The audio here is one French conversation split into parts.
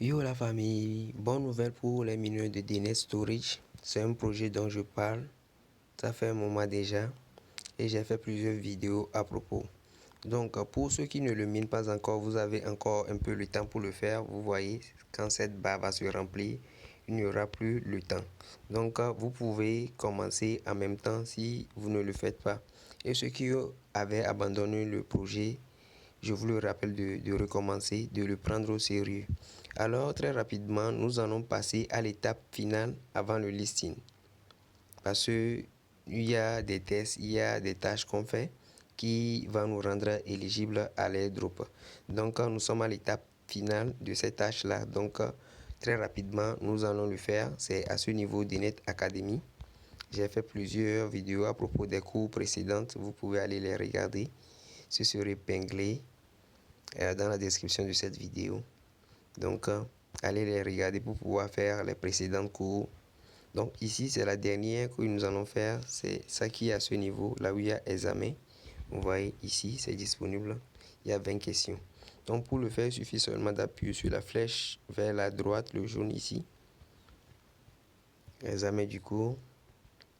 Yo la famille, bonne nouvelle pour les mineurs de DNS Storage. C'est un projet dont je parle, ça fait un moment déjà et j'ai fait plusieurs vidéos à propos. Donc pour ceux qui ne le minent pas encore, vous avez encore un peu le temps pour le faire. Vous voyez, quand cette barre va se remplir, il n'y aura plus le temps. Donc vous pouvez commencer en même temps si vous ne le faites pas. Et ceux qui avaient abandonné le projet, je vous le rappelle de recommencer, de le prendre au sérieux. Alors très rapidement, nous allons passer à l'étape finale avant le listing. Parce qu'il y a des tests, il y a des tâches qu'on fait qui vont nous rendre éligibles à l'airdrop. Donc nous sommes à l'étape finale de cette tâche-là. Donc très rapidement, nous allons le faire. C'est à ce niveau d'Inet Academy. J'ai fait plusieurs vidéos à propos des cours précédentes. Vous pouvez aller les regarder. Ce serait épinglé dans la description de cette vidéo. Donc allez les regarder pour pouvoir faire les précédents cours. Donc ici c'est la dernière que nous allons faire, c'est ça qui est à ce niveau, là où il y a examen. Vous voyez ici c'est disponible, il y a 20 questions. Donc pour le faire, il suffit seulement d'appuyer sur la flèche vers la droite, le jaune ici. Examen du cours.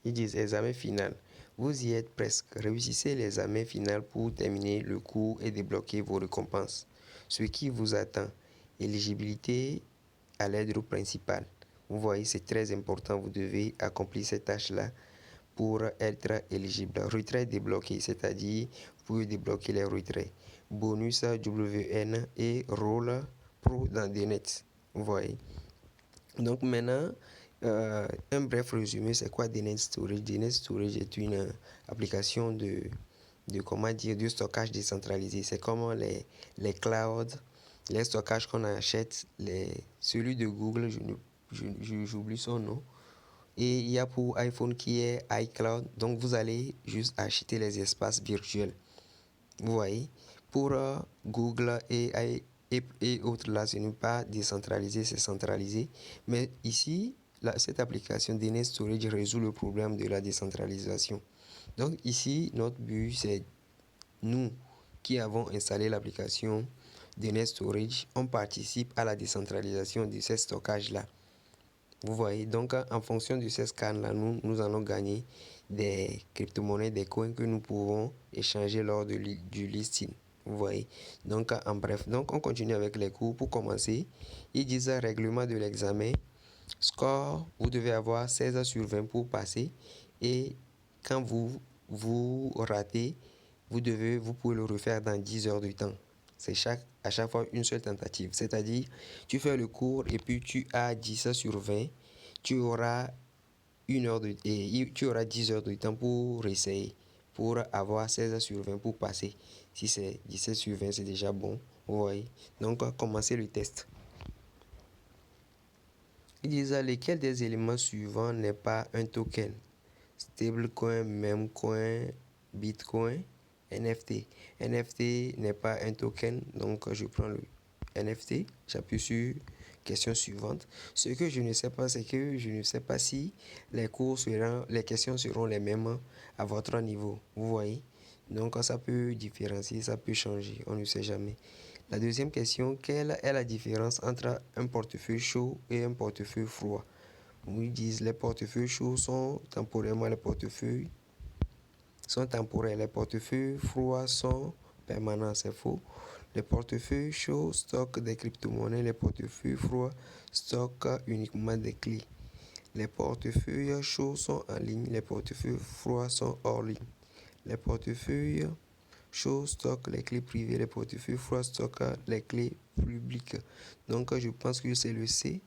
Ils disent examen final. Vous y êtes presque. Réussissez l'examen final pour terminer le cours et débloquer vos récompenses. Ce qui vous attend. Éligibilité à l'airdrop principal. Vous voyez, c'est très important. Vous devez accomplir cette tâche-là pour être éligible. Retrait débloqué, c'est-à-dire vous pouvez débloquer les retraits. Bonus WN et rôle pro dans DNet. Vous voyez. Donc maintenant, un bref résumé, c'est quoi DNet Storage? DNet Storage est une application comment dire, de stockage décentralisé. C'est comme les clouds, les stockages qu'on achète, celui de Google, j'oublie son nom. Et il y a pour iPhone qui est iCloud. Donc vous allez juste acheter les espaces virtuels. Vous voyez, pour Google et autres là, ce n'est pas décentralisé, c'est centralisé. Mais ici, cette application DNS Storage résout le problème de la décentralisation. Donc ici, notre but, c'est nous qui avons installé l'application DNS Storage, on participe à la décentralisation de ces stockages-là. Vous voyez, donc en fonction de ces scans-là, nous allons gagner des crypto-monnaies, des coins que nous pouvons échanger lors du listing. Vous voyez, donc en bref, donc on continue avec les cours. Pour commencer, ils disent règlement de l'examen. Score, vous devez avoir 16 sur 20 pour passer. Et quand vous ratez, vous pouvez le refaire dans 10 heures de temps. C'est à chaque fois une seule tentative. C'est-à-dire, tu fais le cours et puis tu as 10 sur 20. Tu auras tu auras 10 heures de temps pour essayer, pour avoir 16 sur 20 pour passer. Si c'est 17 sur 20, c'est déjà bon. Vous voyez. Donc, commencer le test. Ils disent lequel des éléments suivants n'est pas un token? Stablecoin, memecoin, bitcoin, NFT. NFT n'est pas un token, donc je prends le NFT, j'appuie sur question suivante. Ce que je ne sais pas, c'est que je ne sais pas si les questions seront les mêmes à votre niveau. Vous voyez? Donc ça peut différencier, ça peut changer, on ne sait jamais. La deuxième question, quelle est la différence entre un portefeuille chaud et un portefeuille froid? Ils disent les portefeuilles chauds sont temporairement les portefeuilles sont temporaires. Les portefeuilles froids sont permanents, c'est faux. Les portefeuilles chauds stockent des crypto-monnaies, les portefeuilles froids stockent uniquement des clés. Les portefeuilles chauds sont en ligne, les portefeuilles froids sont hors ligne. Les portefeuilles chauds stockent les clés privées, les portefeuilles froids stockent les clés publiques. Donc je pense que c'est le C.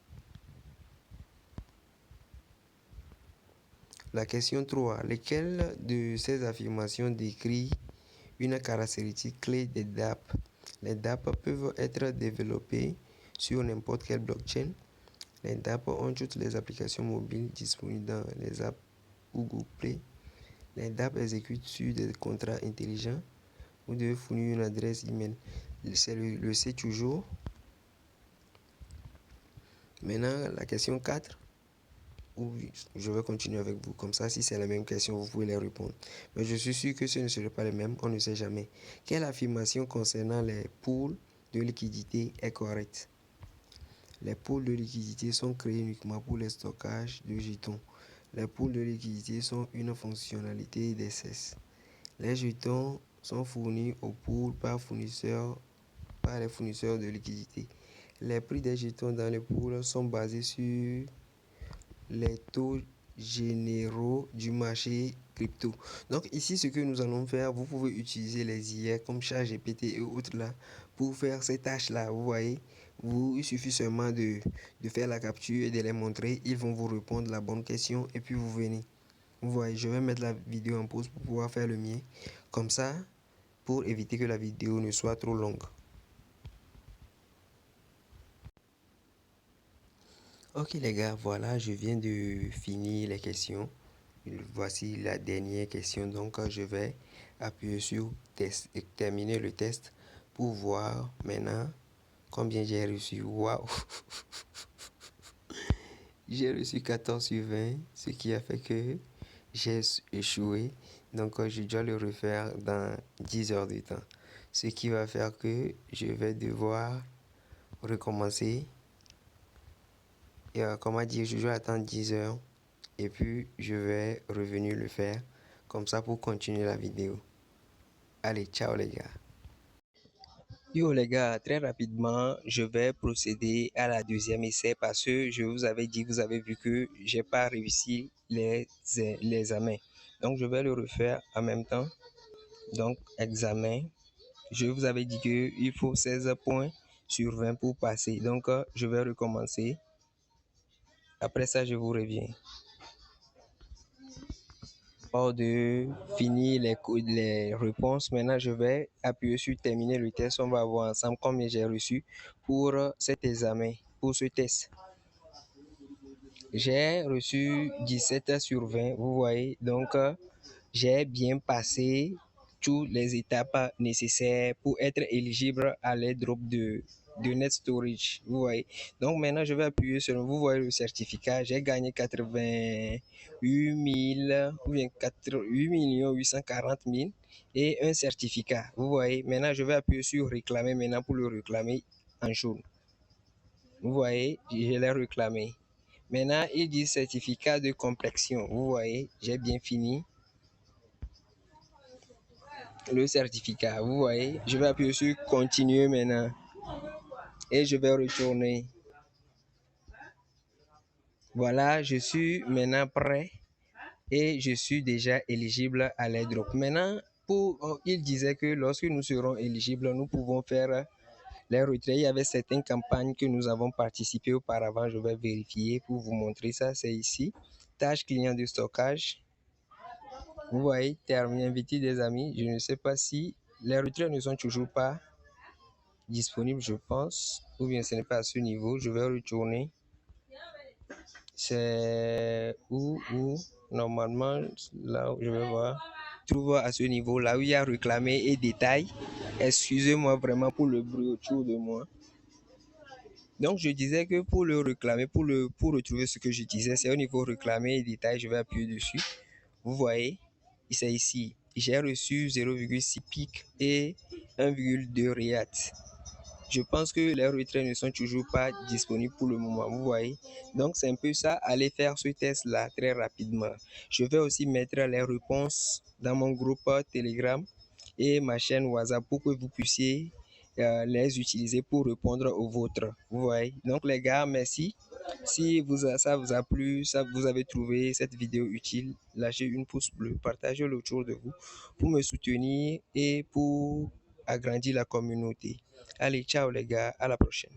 La question 3. Lesquelles de ces affirmations décrit une caractéristique clé des DApp? Les DApp peuvent être développés sur n'importe quelle blockchain. Les DApp ont toutes les applications mobiles disponibles dans les apps Google Play. Les DApp exécutent sur des contrats intelligents. Vous devez fournir une adresse email. C'est le C toujours. Maintenant, la question 4. Oui, je vais continuer avec vous. Comme ça, si c'est la même question, vous pouvez les répondre. Mais je suis sûr que ce ne serait pas les mêmes. On ne sait jamais. Quelle affirmation concernant les pools de liquidité est correcte? Les pools de liquidité sont créés uniquement pour les stockages de jetons. Les pools de liquidité sont une fonctionnalité d'SS. Les jetons sont fournis aux pools par les fournisseurs de liquidité. Les prix des jetons dans les pools sont basés sur les taux généraux du marché crypto. Donc ici, ce que nous allons faire, vous pouvez utiliser les IA comme ChatGPT et autres là pour faire ces tâches-là. Vous voyez, il suffit seulement de faire la capture et de les montrer. Ils vont vous répondre la bonne question et puis vous venez. Vous voyez, je vais mettre la vidéo en pause pour pouvoir faire le mien. Comme ça, pour éviter que la vidéo ne soit trop longue. Ok les gars, voilà, je viens de finir les questions. Voici la dernière question. Donc, je vais appuyer sur test et terminer le test pour voir maintenant combien j'ai reçu. Waouh! J'ai reçu 14 sur 20, ce qui a fait que j'ai échoué. Donc, je dois le refaire dans 10 heures de temps. Ce qui va faire que je vais devoir recommencer. Et comment dire, je dois attendre 10 heures. Et puis, je vais revenir le faire comme ça pour continuer la vidéo. Allez, ciao les gars. Yo les gars, très rapidement, je vais procéder à la deuxième essai parce que je vous avais dit, vous avez vu que j'ai pas réussi les examens. Donc, je vais le refaire en même temps. Donc, examen. Je vous avais dit qu'il faut 16 points sur 20 pour passer. Donc, je vais recommencer. Après ça, je vous reviens. De finir les réponses, maintenant je vais appuyer sur terminer le test. On va voir ensemble combien j'ai reçu pour cet examen, pour ce test. J'ai reçu 17 sur 20, vous voyez, donc j'ai bien passé toutes les étapes nécessaires pour être éligible à l'airdrop de Net Storage. Vous voyez. Donc maintenant, je vais appuyer sur, vous voyez le certificat. J'ai gagné 88 000 ou bien 8 840 000 et un certificat. Vous voyez. Maintenant, je vais appuyer sur réclamer maintenant pour le réclamer en jaune. Vous voyez, je l'ai réclamé. Maintenant, il dit certificat de complexion. Vous voyez, j'ai bien fini le certificat. Vous voyez, je vais appuyer sur continuer maintenant et je vais retourner. Voilà, je suis maintenant prêt et je suis déjà éligible à l'airdrop. Maintenant, il disait que lorsque nous serons éligibles, nous pouvons faire les retraits. Il y avait certaines campagnes que nous avons participé auparavant. Je vais vérifier pour vous montrer ça. C'est ici. Tâche client de stockage. Vous voyez, terminer, inviter des amis. Je ne sais pas si les retraits ne sont toujours pas disponibles, je pense. Ou bien ce n'est pas à ce niveau. Je vais retourner. C'est où normalement, là où je vais voir. Trouve à ce niveau, là où il y a réclamé et détail. Excusez-moi vraiment pour le bruit autour de moi. Donc, je disais que pour le réclamer, pour retrouver ce que je disais, c'est au niveau réclamer et détail. Je vais appuyer dessus. Vous voyez, c'est ici. J'ai reçu 0,6 pic et 1,2 REAT. Je pense que les retraits ne sont toujours pas disponibles pour le moment, vous voyez. Donc, c'est un peu ça. Allez faire ce test-là très rapidement. Je vais aussi mettre les réponses dans mon groupe Telegram et ma chaîne WhatsApp pour que vous puissiez les utiliser pour répondre aux vôtres. Vous voyez. Donc, les gars, merci. Si ça vous a plu, vous avez trouvé cette vidéo utile, lâchez une pouce bleu, partagez-le autour de vous pour me soutenir et pour agrandir la communauté. Allez, ciao les gars, à la prochaine.